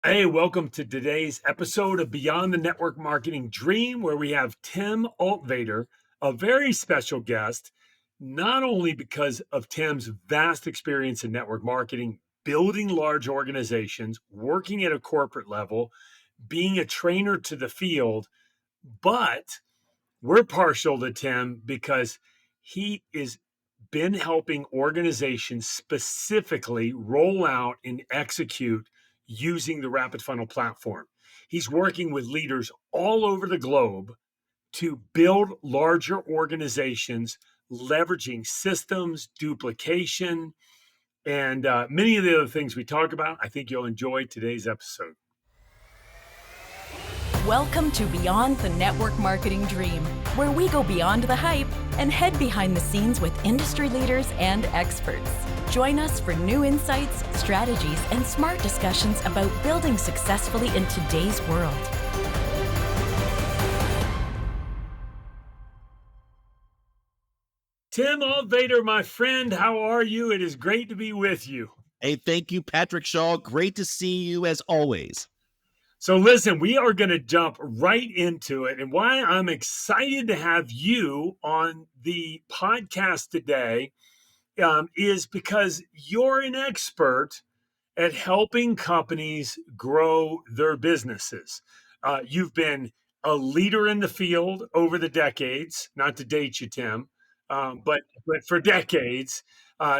Hey, welcome to today's episode of Beyond the Network Marketing Dream, where we have Tim Altvater, a very special guest, not only because of Tim's vast experience in network marketing, building large organizations, working at a corporate level, being a trainer to the field, but we're partial to Tim because he is been helping organizations specifically roll out and execute using the RapidFunnel platform. He's working with leaders all over the globe to build larger organizations, leveraging systems, duplication, and many of the other things we talk about. I think you'll enjoy today's episode. Welcome to Beyond the Network Marketing Dream, where we go beyond the hype and head behind the scenes with industry leaders and experts. Join us for new insights, strategies, and smart discussions about building successfully in today's world. Tim Altvater, my friend, how are you? It is great to be with you. Hey, thank you, Patrick Shaw. Great to see you as always. So listen, we are going to jump right into it. And why I'm excited to have you on the podcast today is because you're an expert at helping companies grow their businesses. You've been a leader in the field over the decades, not to date you, Tim, but for decades.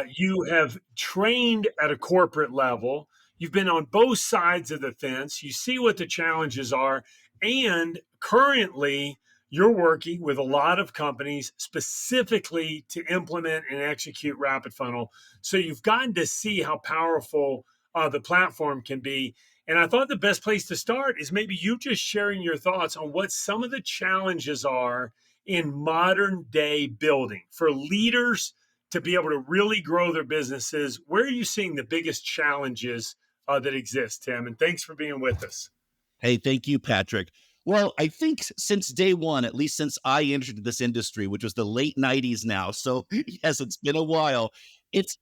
You have trained at a corporate level. You've been on both sides of the fence. You see what the challenges are. And currently, you're working with a lot of companies specifically to implement and execute RapidFunnel. So you've gotten to see how powerful the platform can be. And I thought the best place to start is maybe you just sharing your thoughts on what some of the challenges are in modern day building for leaders to be able to really grow their businesses. Where are you seeing the biggest challenges that exist, Tim? And thanks for being with us. Hey, thank you, Patrick. Well, I think since day one, at least since I entered this industry, which was the late 90s now, so yes, it's been a while, it's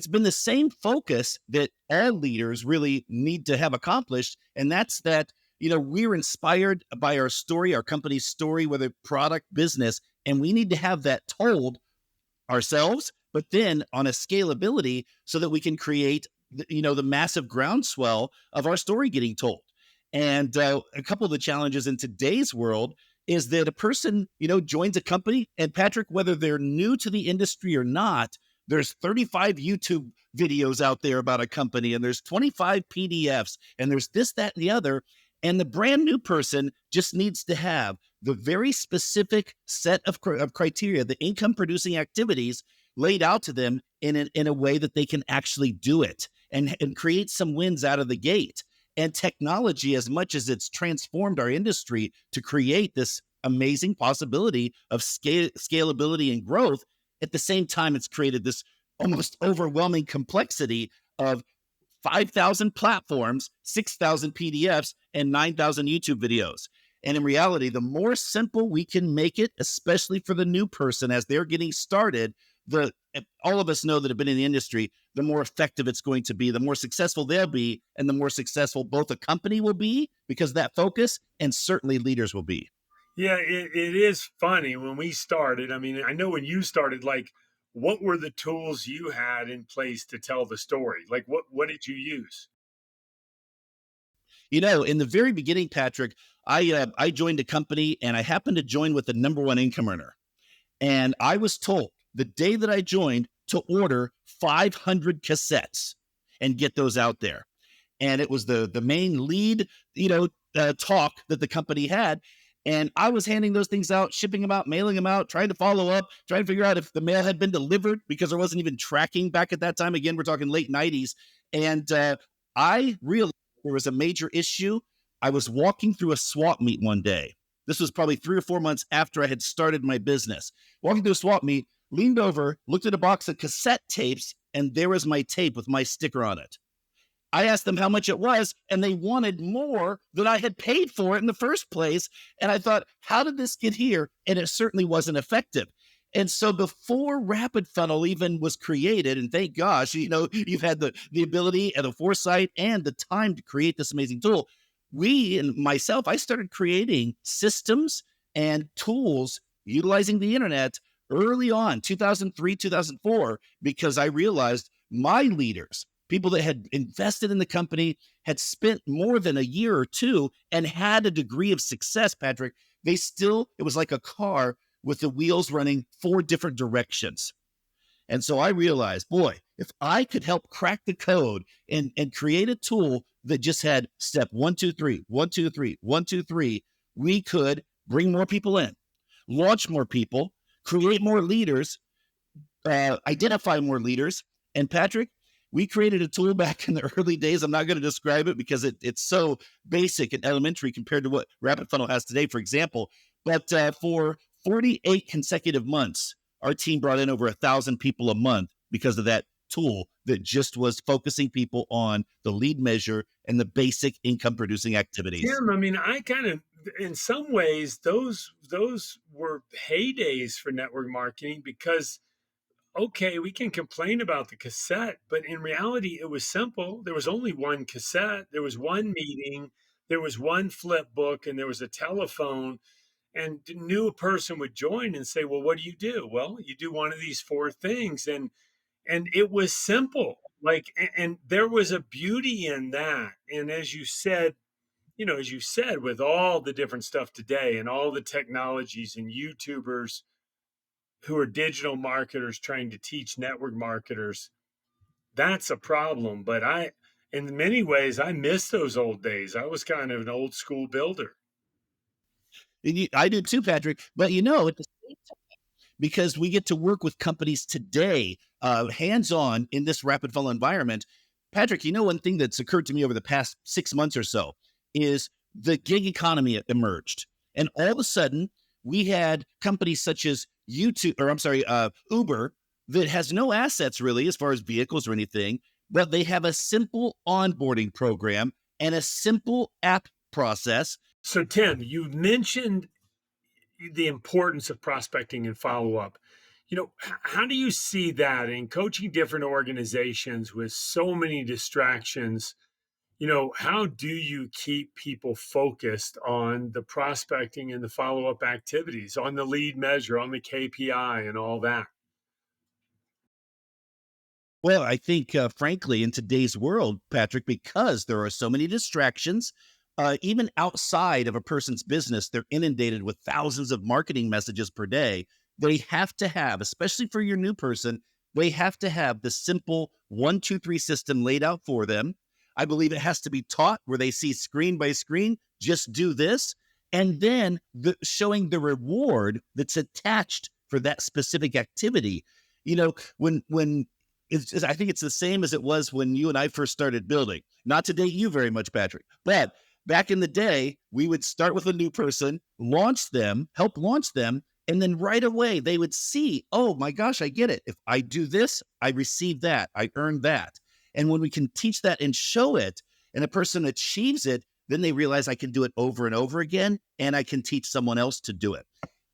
been the same focus that all leaders really need to have accomplished, and that's that, we're inspired by our story, our company's story, whether product, business, and we need to have that told ourselves, but then on a scalability so that we can create the massive groundswell of our story getting told. And a couple of the challenges in today's world is that a person, joins a company, and Patrick, whether they're new to the industry or not, there's 35 YouTube videos out there about a company, and there's 25 PDFs, and there's this, that, and the other. And the brand new person just needs to have the very specific set of criteria, the income producing activities laid out to them in a way that they can actually do it and create some wins out of the gate. And technology, as much as it's transformed our industry to create this amazing possibility of scalability and growth, at the same time, it's created this almost overwhelming complexity of 5,000 platforms, 6,000 PDFs, and 9,000 YouTube videos. And in reality, the more simple we can make it, especially for the new person as they're getting started, all of us know that have been in the industry, the more effective it's going to be, the more successful they'll be, and the more successful both a company will be because of that focus, and certainly leaders will be. Yeah, it is funny when we started. I mean, I know when you started, like, what were the tools you had in place to tell the story? Like, what did you use? In the very beginning, Patrick, I joined a company, and I happened to join with the number one income earner. And I was told the day that I joined to order 500 cassettes and get those out there. And it was the main lead, talk that the company had. And I was handing those things out, shipping them out, mailing them out, trying to follow up, trying to figure out if the mail had been delivered because there wasn't even tracking back at that time. Again, we're talking late 90s. And I realized there was a major issue. I was walking through a swap meet one day. This was probably 3 or 4 months after I had started my business. Walking through a swap meet, leaned over, looked at a box of cassette tapes, and there was my tape with my sticker on it. I asked them how much it was, and they wanted more than I had paid for it in the first place. And I thought, how did this get here? And it certainly wasn't effective. And so before RapidFunnel even was created, and thank gosh, you've had the ability and the foresight and the time to create this amazing tool. We and myself, I started creating systems and tools utilizing the internet early on, 2003, 2004, because I realized my leaders, people that had invested in the company, had spent more than a year or two and had a degree of success, Patrick. It was like a car with the wheels running four different directions. And so I realized, boy, if I could help crack the code and create a tool that just had step 1, 2, 3, 1, 2, 3, 1, 2, 3, we could bring more people in, launch more people, create more leaders, identify more leaders. And Patrick, we created a tool back in the early days. I'm not going to describe it because it's so basic and elementary compared to what RapidFunnel has today, for example. But for 48 consecutive months, our team brought in over 1,000 people a month because of that tool that just was focusing people on the lead measure and the basic income producing activities. Tim, I mean, I kind of, in some ways, those were heydays for network marketing because okay, we can complain about the cassette, but in reality, it was simple. There was only one cassette, there was one meeting, there was one flip book, and there was a telephone. And a new person would join and say, "Well, what do you do?" Well, you do one of these four things, and it was simple. Like, and there was a beauty in that. And as you said, as you said, with all the different stuff today and all the technologies and YouTubers who are digital marketers trying to teach network marketers, that's a problem. But in many ways, I miss those old days. I was kind of an old school builder. I do too, Patrick. But at the same time, because we get to work with companies today, hands on in this RapidFunnel environment. Patrick, one thing that's occurred to me over the past 6 months or so is the gig economy emerged. And all of a sudden, we had companies such as Uber, that has no assets really as far as vehicles or anything, but they have a simple onboarding program and a simple app process. So, Tim, you mentioned the importance of prospecting and follow up. How do you see that in coaching different organizations with so many distractions? How do you keep people focused on the prospecting and the follow up activities, on the lead measure, on the KPI, and all that? Well, I think, frankly, in today's world, Patrick, because there are so many distractions, even outside of a person's business, they're inundated with thousands of marketing messages per day. They have to have, especially for your new person, they have to have the simple 1, 2, 3 system laid out for them. I believe it has to be taught where they see screen by screen, just do this. And then showing the reward that's attached for that specific activity. When I think it's the same as it was when you and I first started building. Not to date you very much, Patrick, but back in the day, we would start with a new person, help launch them, and then right away they would see, oh my gosh, I get it. If I do this, I receive that, I earn that. And when we can teach that and show it, and a person achieves it, then they realize I can do it over and over again, and I can teach someone else to do it.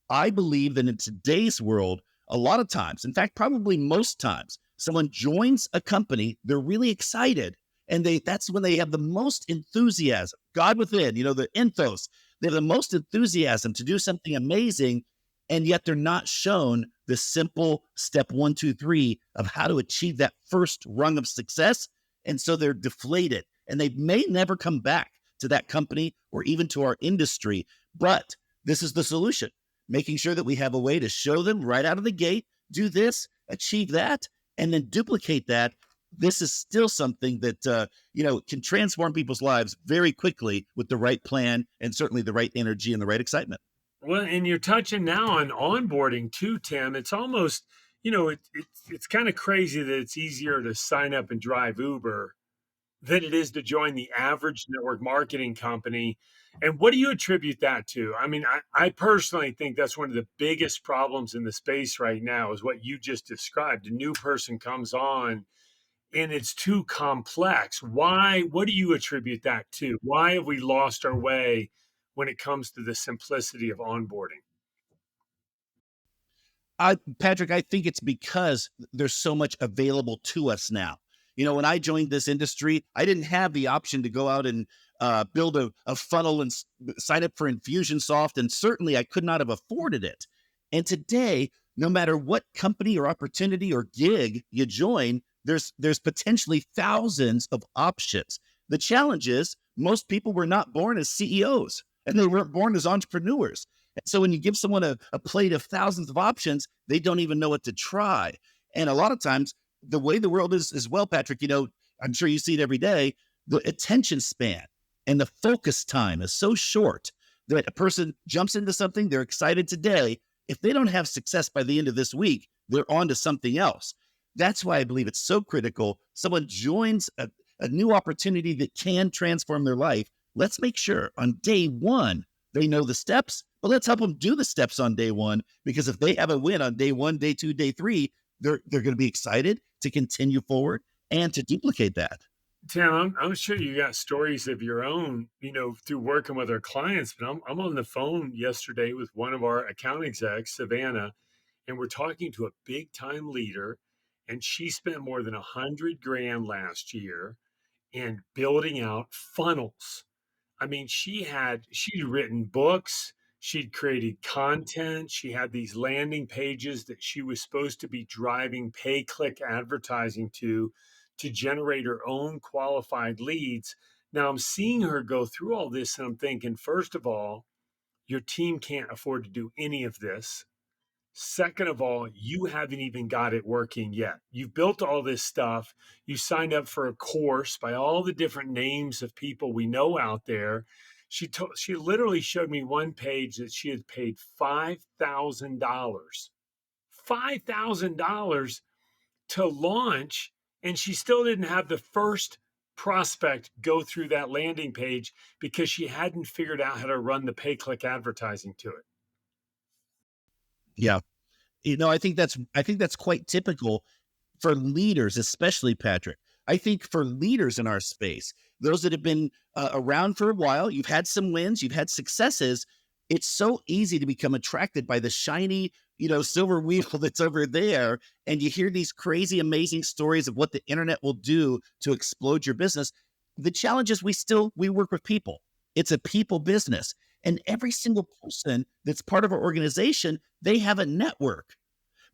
I believe that in today's world, a lot of times, in fact, probably most times, someone joins a company, they're really excited, and that's when they have the most enthusiasm. God within, the ethos, they have the most enthusiasm to do something amazing, and yet they're not shown the simple step 1, 2, 3 of how to achieve that first rung of success. And so they're deflated, and they may never come back to that company or even to our industry. But this is the solution, making sure that we have a way to show them right out of the gate, do this, achieve that, and then duplicate that. This is still something that, can transform people's lives very quickly with the right plan and certainly the right energy and the right excitement. Well, and you're touching now on onboarding too, Tim. It's almost, it's kind of crazy that it's easier to sign up and drive Uber than it is to join the average network marketing company. And what do you attribute that to? I mean, I personally think that's one of the biggest problems in the space right now is what you just described. A new person comes on and it's too complex. Why? What do you attribute that to? Why have we lost our way when it comes to the simplicity of onboarding? Patrick, I think it's because there's so much available to us now. When I joined this industry, I didn't have the option to go out and build a funnel and sign up for Infusionsoft, and certainly I could not have afforded it. And today, no matter what company or opportunity or gig you join, there's potentially thousands of options. The challenge is most people were not born as CEOs, and they weren't born as entrepreneurs. And so when you give someone a plate of thousands of options, they don't even know what to try. And a lot of times, the way the world is as well, Patrick, I'm sure you see it every day, the attention span and the focus time is so short that a person jumps into something, they're excited today. If they don't have success by the end of this week, they're on to something else. That's why I believe it's so critical. Someone joins a new opportunity that can transform their life. Let's make sure on day one, they know the steps, but let's help them do the steps on day one, because if they have a win on day one, day two, day three, they're going to be excited to continue forward and to duplicate that. Tim, I'm sure you got stories of your own, through working with our clients. But I'm on the phone yesterday with one of our account execs, Savannah, and we're talking to a big time leader, and she spent more than 100 grand last year in building out funnels. I mean, she'd written books, she'd created content, she had these landing pages that she was supposed to be driving pay click advertising to generate her own qualified leads. Now I'm seeing her go through all this, and I'm thinking, first of all, your team can't afford to do any of this. Second of all, you haven't even got it working yet. You've built all this stuff. You signed up for a course by all the different names of people we know out there. She literally showed me one page that she had paid $5,000 to launch, and she still didn't have the first prospect go through that landing page because she hadn't figured out how to run the pay click advertising to it. Yeah. I think that's quite typical for leaders, especially, Patrick. I think for leaders in our space, those that have been around for a while, you've had some wins, you've had successes. It's so easy to become attracted by the shiny, silver wheel that's over there. And you hear these crazy, amazing stories of what the internet will do to explode your business. The challenge is we work with people. It's a people business. And every single person that's part of our organization, they have a network.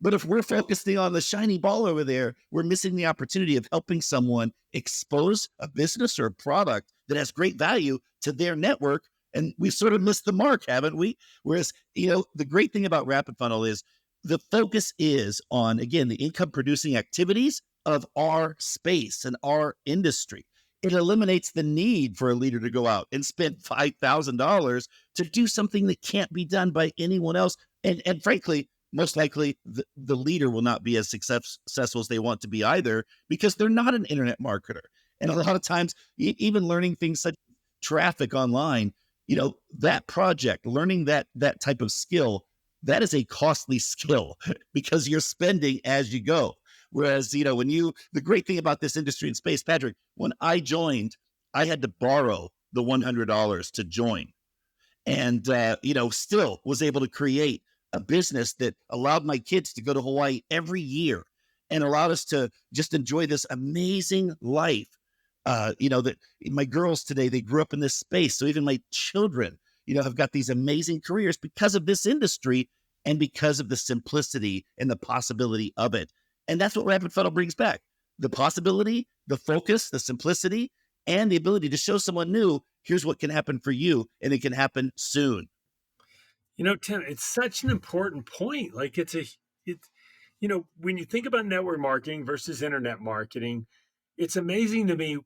But if we're focusing on the shiny ball over there, we're missing the opportunity of helping someone expose a business or a product that has great value to their network. And we've sort of missed the mark, haven't we? Whereas, the great thing about RapidFunnel is the focus is on, again, the income producing activities of our space and our industry. It eliminates the need for a leader to go out and spend $5,000 to do something that can't be done by anyone else. And frankly, most likely the leader will not be as successful as they want to be either, because they're not an internet marketer. And a lot of times, even learning things such as traffic online, that project, learning that type of skill, that is a costly skill because you're spending as you go. Whereas, the great thing about this industry and space, Patrick, when I joined, I had to borrow the $100 to join. And, still was able to create a business that allowed my kids to go to Hawaii every year and allowed us to just enjoy this amazing life. That my girls today, they grew up in this space. So even my children, have got these amazing careers because of this industry and because of the simplicity and the possibility of it. And that's what RapidFunnel brings back: the possibility, the focus, the simplicity, and the ability to show someone new, here's what can happen for you, and it can happen soon. Tim, it's such an important point. Like when you think about network marketing versus internet marketing, it's amazing to me.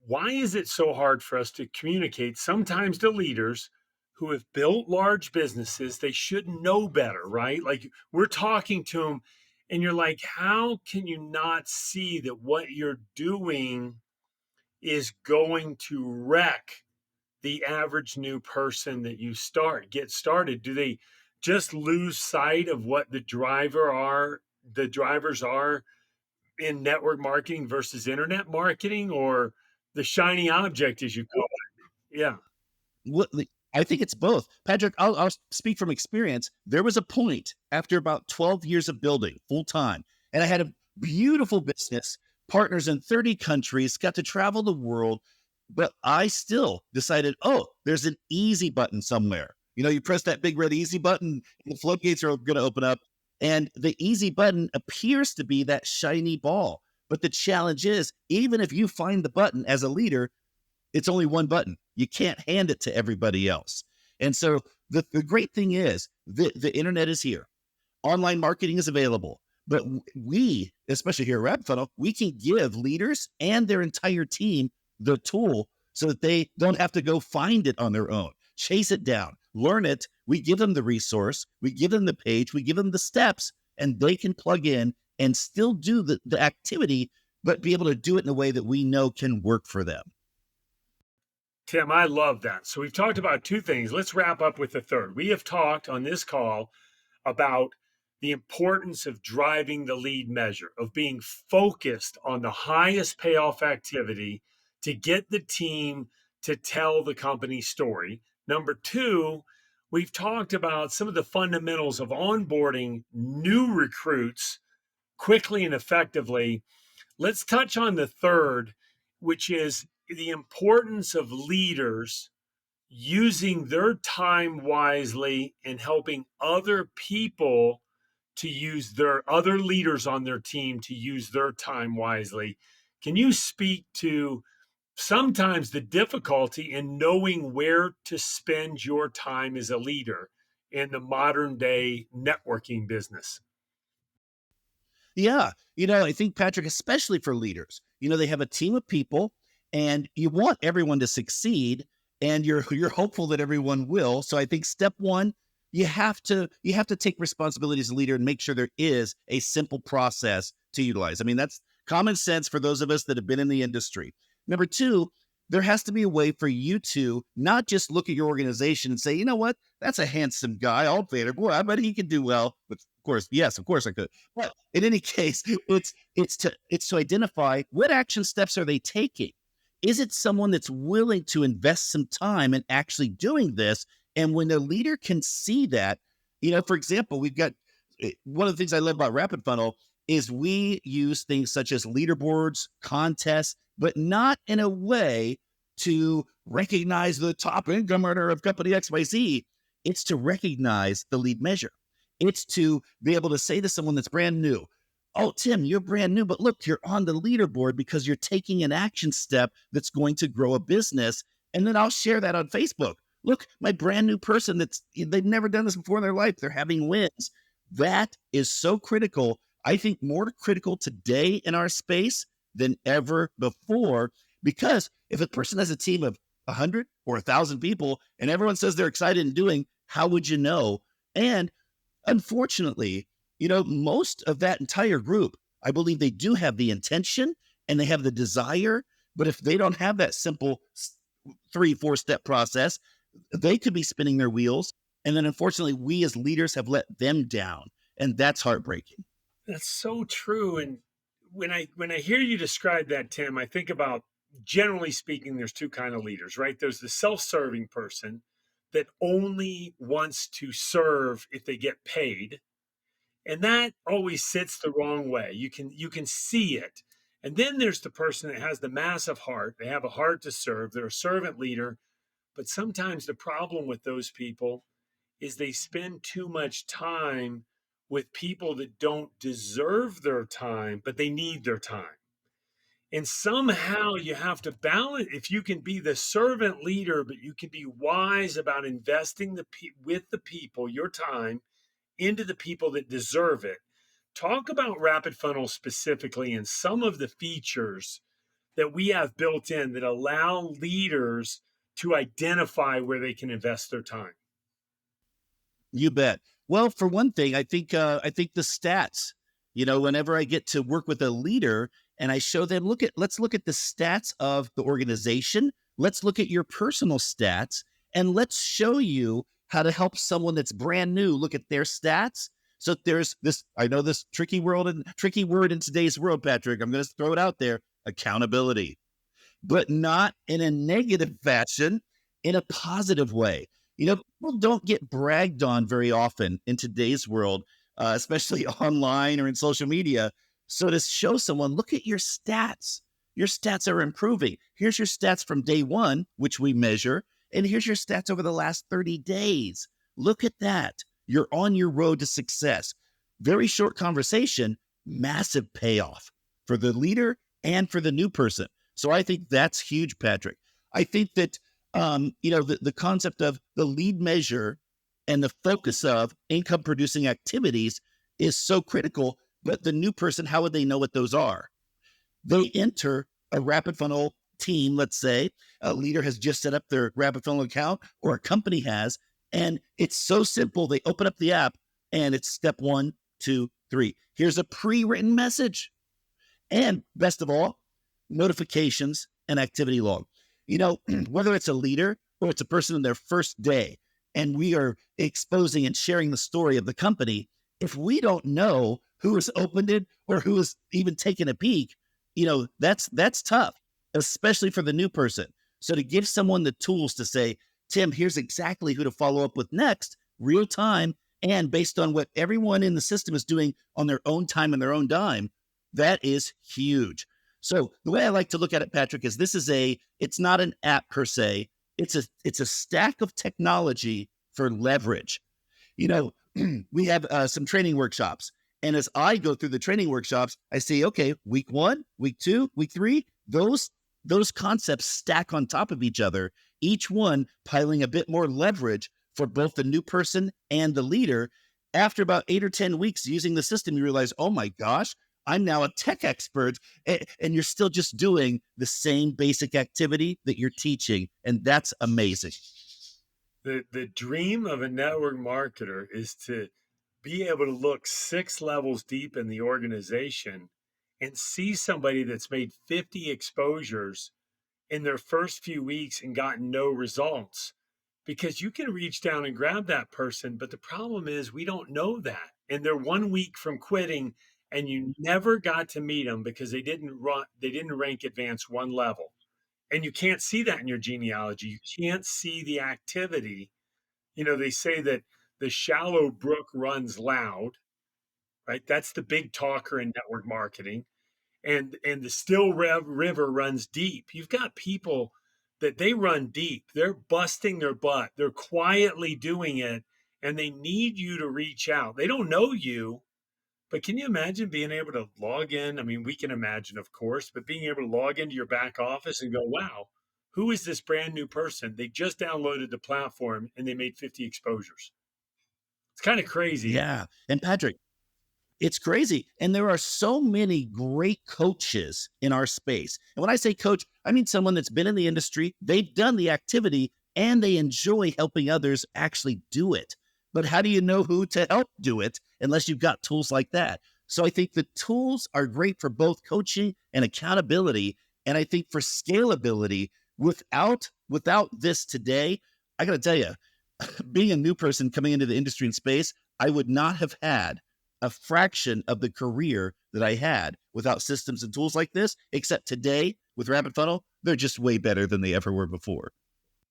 Why is it so hard for us to communicate sometimes to leaders who have built large businesses? They should know better, right? Like we're talking to them, and you're like, how can you not see that what you're doing is going to wreck the average new person that you get started? Do they just lose sight of what the drivers are in network marketing versus internet marketing, or the shiny object, as you call it? Yeah. I think it's both. Patrick, I'll speak from experience. There was a point after about 12 years of building full time, and I had a beautiful business, partners in 30 countries, got to travel the world, but I still decided, oh, there's an easy button somewhere. You press that big red easy button, and the floodgates are going to open up. And the easy button appears to be that shiny ball. But the challenge is, even if you find the button as a leader, it's only one button. You can't hand it to everybody else. And so the great thing is the internet is here. Online marketing is available. But we, especially here at RapidFunnel, we can give leaders and their entire team the tool so that they don't have to go find it on their own. Chase it down, learn it. We give them the resource, we give them the page, we give them the steps, and they can plug in and still do the activity, but be able to do it in a way that we know can work for them. Tim, I love that. So we've talked about two things. Let's wrap up with the third. We have talked on this call about the importance of driving the lead measure, of being focused on the highest payoff activity to get the team to tell the company story. Number two, we've talked about some of the fundamentals of onboarding new recruits quickly and effectively. Let's touch on the third, which is the importance of leaders using their time wisely and helping other people to use their other leaders on their team to use their time wisely. Can you speak to sometimes the difficulty in knowing where to spend your time as a leader in the modern day networking business? Yeah. I think, Patrick, especially for leaders, they have a team of people and you want everyone to succeed and you're hopeful that everyone will. So I think step one, you have to take responsibility as a leader and make sure there is a simple process to utilize. I mean, that's common sense for those of us that have been in the industry. Number two, there has to be a way for you to not just look at your organization and say, you know what, that's a handsome guy, Altvater. Boy, I bet he could do well. But of course I could. But in any case, it's to identify what action steps are they taking. Is it someone that's willing to invest some time in actually doing this? And when a leader can see that, for example, we've got one of the things I love about RapidFunnel is we use things such as leaderboards, contests, but not in a way to recognize the top income earner of company XYZ. It's to recognize the lead measure. It's to be able to say to someone that's brand new, oh, Tim, you're brand new, but look, you're on the leaderboard because you're taking an action step that's going to grow a business. And then I'll share that on Facebook. Look, my brand new person they've never done this before in their life. They're having wins. That is so critical. I think more critical today in our space than ever before, because if a person has a team of 100 or 1,000 people and everyone says they're excited and doing, how would you know? And unfortunately, most of that entire group, I believe they do have the intention and they have the desire, but if they don't have that simple 3-4 step process, they could be spinning their wheels. And then unfortunately, we as leaders have let them down. And that's heartbreaking. That's so true. And when I hear you describe that, Tim, I think about, generally speaking, there's two kind of leaders, right? There's the self-serving person that only wants to serve if they get paid. And that always sits the wrong way. You can see it. And then there's the person that has the massive heart. They have a heart to serve. They're a servant leader. But sometimes the problem with those people is they spend too much time with people that don't deserve their time, but they need their time. And somehow you have to balance. If you can be the servant leader, but you can be wise about investing with the people, your time, into the people that deserve it. Talk about RapidFunnel specifically and some of the features that we have built in that allow leaders to identify where they can invest their time. You bet. Well, for one thing, I think the stats. Whenever I get to work with a leader and I show them, let's look at the stats of the organization. Let's look at your personal stats and let's show you how to help someone that's brand new look at their stats. So there's this, I know this tricky word in today's world, Patrick. I'm going to throw it out there: accountability, but not in a negative fashion, in a positive way. People don't get bragged on very often in today's world, especially online or in social media. So to show someone, look at your stats. Your stats are improving. Here's your stats from day one, which we measure, and here's your stats over the last 30 days. Look at that. You're on your road to success. Very short conversation, massive payoff for the leader and for the new person. So I think that's huge, Patrick. I think that, the concept of the lead measure and the focus of income producing activities is so critical. But the new person, how would they know what those are? They enter a RapidFunnel team, let's say a leader has just set up their RapidFunnel account or a company has, and it's so simple. They open up the app and it's step 1, 2, 3. Here's a pre-written message. And best of all, notifications and activity log. Whether it's a leader or it's a person in their first day, and we are exposing and sharing the story of the company, if we don't know who has opened it or who has even taken a peek, that's tough, especially for the new person. So to give someone the tools to say, Tim, here's exactly who to follow up with next, real time, and based on what everyone in the system is doing on their own time and their own dime, that is huge. So the way I like to look at it, Patrick, is it's not an app per se. It's a stack of technology for leverage. We have some training workshops. And as I go through the training workshops, I see, okay, week 1, week 2, week 3, those concepts stack on top of each other, each one piling a bit more leverage for both the new person and the leader. After about 8 or 10 weeks using the system, you realize, oh my gosh, I'm now a tech expert, and you're still just doing the same basic activity that you're teaching. And that's amazing. The dream of a network marketer is to be able to look 6 levels deep in the organization and see somebody that's made 50 exposures in their first few weeks and gotten no results, because you can reach down and grab that person. But the problem is we don't know that. And they're 1 week from quitting, and you never got to meet them because they didn't rank advanced 1 level. And you can't see that in your genealogy. You can't see the activity. They say that the shallow brook runs loud, right? That's the big talker in network marketing. And the still river runs deep. You've got people that they run deep. They're busting their butt. They're quietly doing it, and they need you to reach out. They don't know you, but can you imagine being able to log in? I mean, we can imagine, of course, but being able to log into your back office and go, wow, who is this brand new person? They just downloaded the platform and they made 50 exposures. It's kind of crazy. Yeah. And Patrick, it's crazy. And there are so many great coaches in our space. And when I say coach, I mean someone that's been in the industry, they've done the activity, and they enjoy helping others actually do it. But how do you know who to help do it unless you've got tools like that? So I think the tools are great for both coaching and accountability. And I think for scalability, without this today, I got to tell you, being a new person coming into the industry and space, I would not have had a fraction of the career that I had without systems and tools like this, except today with RapidFunnel, they're just way better than they ever were before.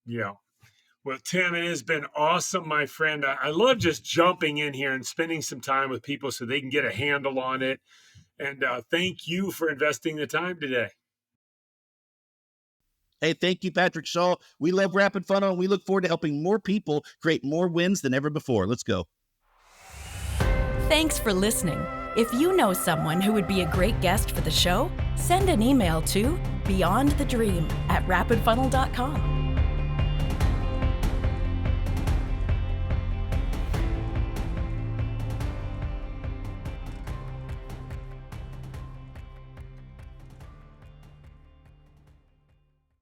Yeah. Well, Tim, it has been awesome, my friend. I love just jumping in here and spending some time with people so they can get a handle on it. And thank you for investing the time today. Hey, thank you, Patrick Shaw. We love RapidFunnel, and we look forward to helping more people create more wins than ever before. Let's go. Thanks for listening. If you know someone who would be a great guest for the show, send an email to beyondthedream@rapidfunnel.com.